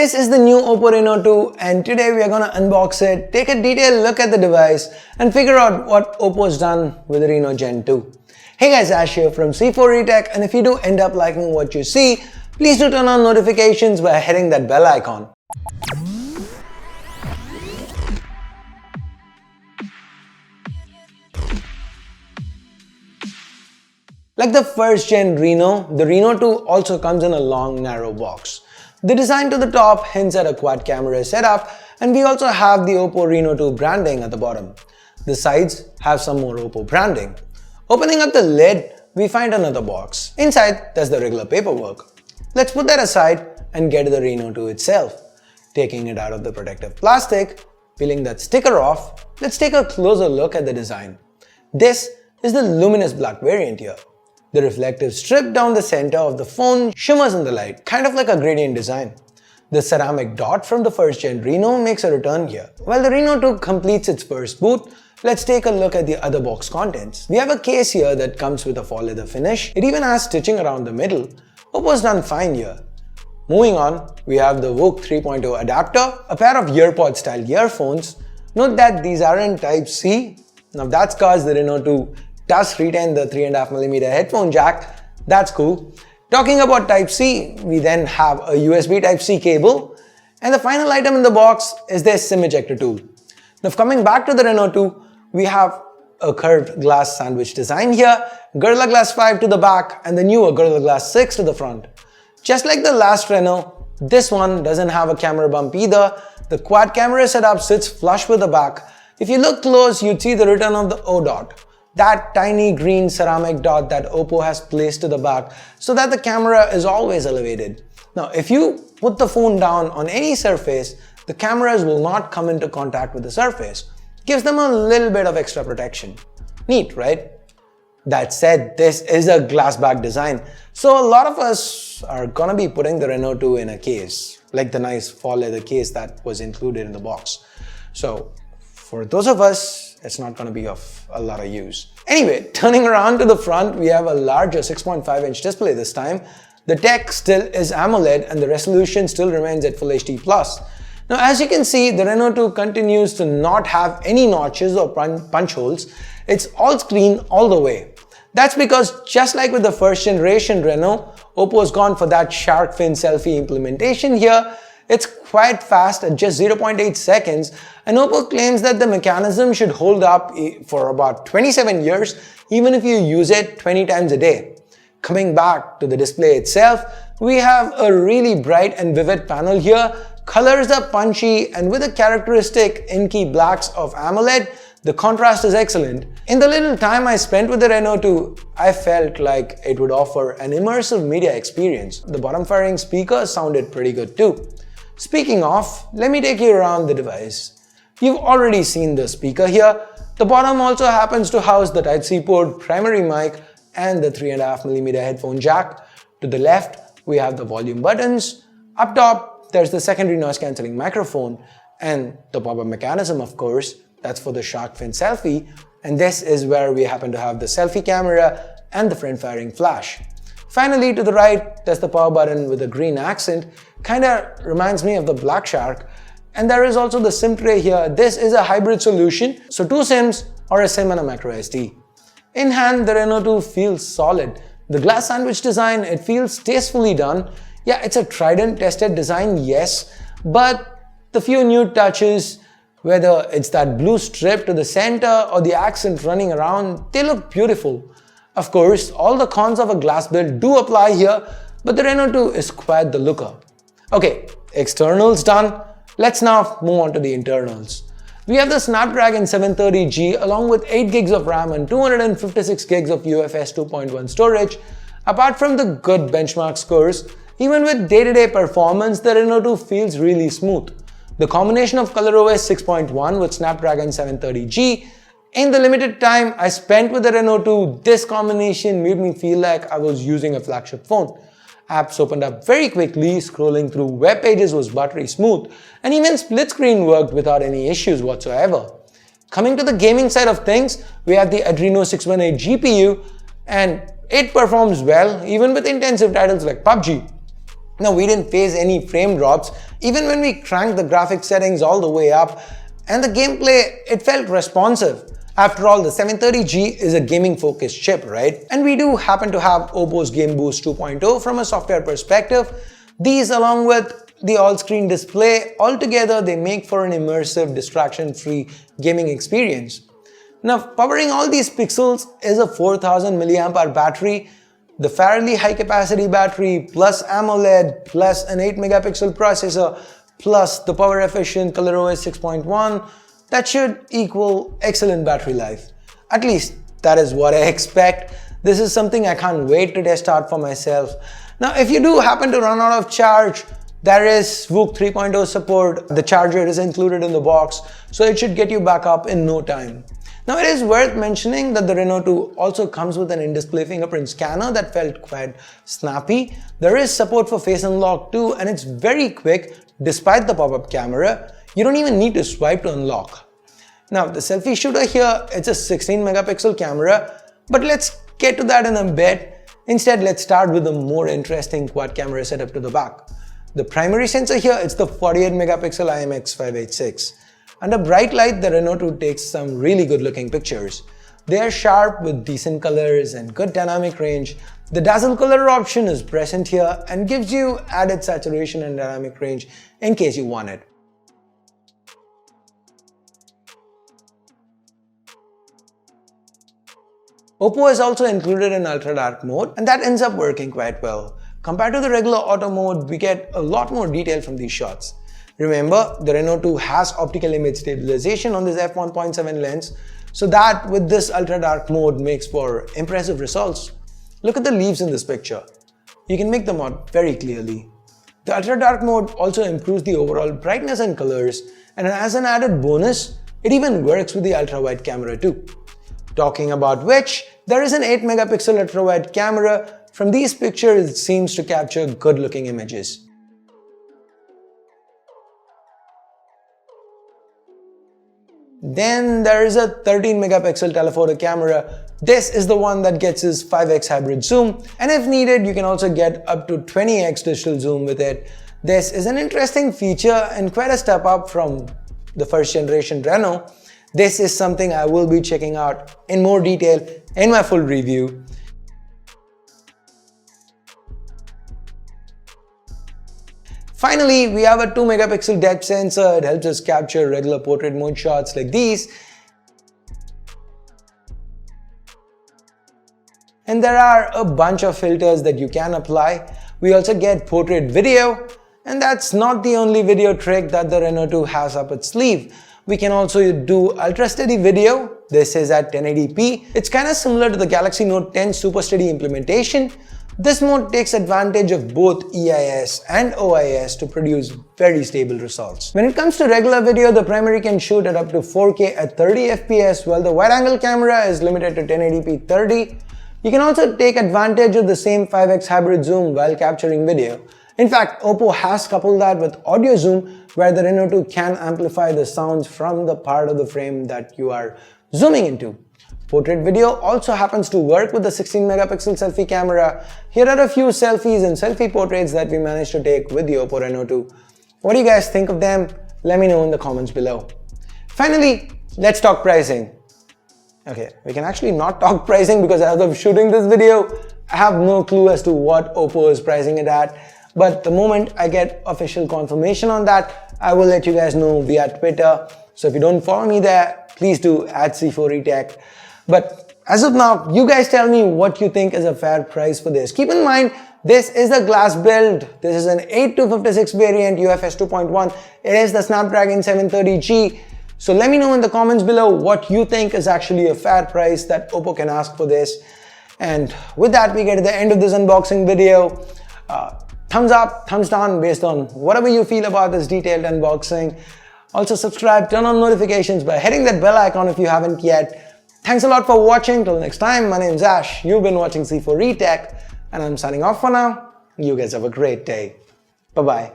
This is the new OPPO Reno 2 and today we are going to unbox it, take a detailed look at the device and figure out what OPPO's done with the Reno Gen 2. Hey guys, Ash here from C4eTech, and if you do end up liking what you see, please do turn on notifications by hitting that bell icon. Like the first gen Reno, the Reno 2 also comes in a long narrow box. The design to the top hints at a quad camera setup, and we also have the OPPO Reno 2 branding at the bottom. The sides have some more OPPO branding. Opening up the lid, we find another box. Inside, there's the regular paperwork. Let's put that aside and get to the Reno 2 itself. Taking it out of the protective plastic, peeling that sticker off, let's take a closer look at the design. This is the luminous black variant here. The reflective strip down the center of the phone shimmers in the light, kind of like a gradient design. The ceramic dot from the first gen Reno makes a return here. While the Reno 2 completes its first boot, let's take a look at the other box contents. We have a case here that comes with a faux leather finish. It even has stitching around the middle. OPPO's done fine here. Moving on, we have the VOOC 3.0 adapter, a pair of earpod style earphones. Note that these aren't Type-C. Now that's cause the Reno 2 does retain the 3.5mm headphone jack. That's cool. Talking about Type-C, we then have a USB Type-C cable, and the final item in the box is this SIM ejector tool. Now coming back to the Reno 2, we have a curved glass sandwich design here, Gorilla Glass 5 to the back and the newer Gorilla Glass 6 to the front. Just like the last Reno, this one doesn't have a camera bump either. The quad camera setup sits flush with the back. If you look close, you'd see the return of the O dot. That tiny green ceramic dot that OPPO has placed to the back so that the camera is always elevated. Now, if you put the phone down on any surface, the cameras will not come into contact with the surface. Gives them a little bit of extra protection. Neat, right? That said, this is a glass back design, so a lot of us are gonna be putting the Reno 2 in a case, like the nice faux leather case that was included in the box. So for those of us, it's not going to be of a lot of use. Anyway, turning around to the front, we have a larger 6.5-inch display this time. The tech still is AMOLED and the resolution still remains at Full HD+. Now as you can see, the Reno 2 continues to not have any notches or punch holes. It's all screen all the way. That's because just like with the first generation Reno, OPPO has gone for that shark fin selfie implementation here. It's quite fast at just 0.8 seconds, and OPPO claims that the mechanism should hold up for about 27 years even if you use it 20 times a day. Coming back to the display itself, we have a really bright and vivid panel here. Colors are punchy, and with the characteristic inky blacks of AMOLED, the contrast is excellent. In the little time I spent with the Reno 2, I felt like it would offer an immersive media experience. The bottom-firing speaker sounded pretty good too. Speaking of, let me take you around the device. You've already seen the speaker here. The bottom also happens to house the Type-C port, primary mic and the 3.5mm headphone jack. To the left, we have the volume buttons. Up top, there's the secondary noise cancelling microphone and the pop-up mechanism, of course. That's for the shark fin selfie. And this is where we happen to have the selfie camera and the front-firing flash. Finally, to the right, there's the power button with a green accent. Kinda reminds me of the Black Shark. And there is also the SIM tray here. This is a hybrid solution, so 2 SIMs or a SIM and a micro SD. In hand, the Reno 2 feels solid. The glass sandwich design, it feels tastefully done. Yeah, it's a tried and tested design, yes, but the few new touches, whether it's that blue strip to the center or the accent running around, they look beautiful. Of course, all the cons of a glass build do apply here, but the Reno 2 is quite the looker. Okay, externals done. Let's now move on to the internals. We have the Snapdragon 730G along with 8 gigs of RAM and 256 gigs of UFS 2.1 storage. Apart from the good benchmark scores, even with day-to-day performance, the Reno 2 feels really smooth. The combination of ColorOS 6.1 with Snapdragon 730G. In the limited time I spent with the Reno 2, this combination made me feel like I was using a flagship phone. Apps opened up very quickly, scrolling through web pages was buttery smooth, and even split screen worked without any issues whatsoever. Coming to the gaming side of things, we have the Adreno 618 GPU, and it performs well even with intensive titles like PUBG. Now, we didn't face any frame drops even when we cranked the graphics settings all the way up, and the gameplay, it felt responsive. After all, the 730G is a gaming focused chip, right? And we do happen to have OPPO's Game Boost 2.0 from a software perspective. These, along with the all-screen display, altogether they make for an immersive, distraction-free gaming experience. Now, powering all these pixels is a 4000 mAh battery, the fairly high capacity battery, plus AMOLED, plus an 8 megapixel processor, plus the power efficient ColorOS 6.1, that should equal excellent battery life. At least that is what I expect. This is something I can't wait to test out for myself. Now, if you do happen to run out of charge, there is VOOC 3.0 support. The charger is included in the box, so it should get you back up in no time. Now, it is worth mentioning that the Reno 2 also comes with an in-display fingerprint scanner that felt quite snappy. There is support for face unlock too, and it's very quick despite the pop-up camera. You don't even need to swipe to unlock. Now, the selfie shooter here, it's a 16 megapixel camera, but let's get to that in a bit. Instead, let's start with the more interesting quad camera setup to the back. The primary sensor here, it's the 48 megapixel IMX586. Under bright light, the Reno 2 takes some really good looking pictures. They are sharp with decent colors and good dynamic range. The dazzle color option is present here and gives you added saturation and dynamic range in case you want it. OPPO has also included an ultra dark mode, and that ends up working quite well. Compared to the regular auto mode, we get a lot more detail from these shots. Remember, the Reno 2 has optical image stabilization on this f1.7 lens, so that with this ultra dark mode makes for impressive results. Look at the leaves in this picture. You can make them out very clearly. The ultra dark mode also improves the overall brightness and colors, and as an added bonus, it even works with the ultra-wide camera too. Talking about which, there is an 8 megapixel ultra-wide camera. From these pictures, it seems to capture good looking images. Then there is a 13 megapixel telephoto camera. This is the one that gets its 5x hybrid zoom, and if needed, you can also get up to 20x digital zoom with it. This is an interesting feature and quite a step up from the first generation Reno. This is something I will be checking out in more detail in my full review. Finally, we have a 2 megapixel depth sensor. It helps us capture regular portrait mode shots like these. And there are a bunch of filters that you can apply. We also get portrait video, and that's not the only video trick that the Reno 2 has up its sleeve. We can also do ultra steady video. This is at 1080p. It's kind of similar to the Galaxy Note 10 Super Steady implementation. This mode takes advantage of both EIS and OIS to produce very stable results. When it comes to regular video, the primary can shoot at up to 4K at 30 FPS, while the wide-angle camera is limited to 1080p 30. You can also take advantage of the same 5x hybrid zoom while capturing video. In fact, OPPO has coupled that with audio zoom, where the Reno 2 can amplify the sounds from the part of the frame that you are zooming into. Portrait video also happens to work with the 16 megapixel selfie camera. Here are a few selfies and selfie portraits that we managed to take with the OPPO Reno 2. What do you guys think of them? Let me know in the comments below. Finally, let's talk pricing. Okay, we can actually not talk pricing because as of shooting this video, I have no clue as to what OPPO is pricing it at. But the moment I get official confirmation on that, I will let you guys know via Twitter. So if you don't follow me there, please do at C4eTech. But as of now, you guys tell me what you think is a fair price for this. Keep in mind, this is a glass build. This is an 8256 variant UFS 2.1. It is the Snapdragon 730G. So let me know in the comments below what you think is actually a fair price that OPPO can ask for this. And with that, we get to the end of this unboxing video. Thumbs up, thumbs down based on whatever you feel about this detailed unboxing. Also subscribe, turn on notifications by hitting that bell icon if you haven't yet. Thanks a lot for watching. Till next time, my name is Ash. You've been watching C4eTech, and I'm signing off for now. You guys have a great day. Bye-bye.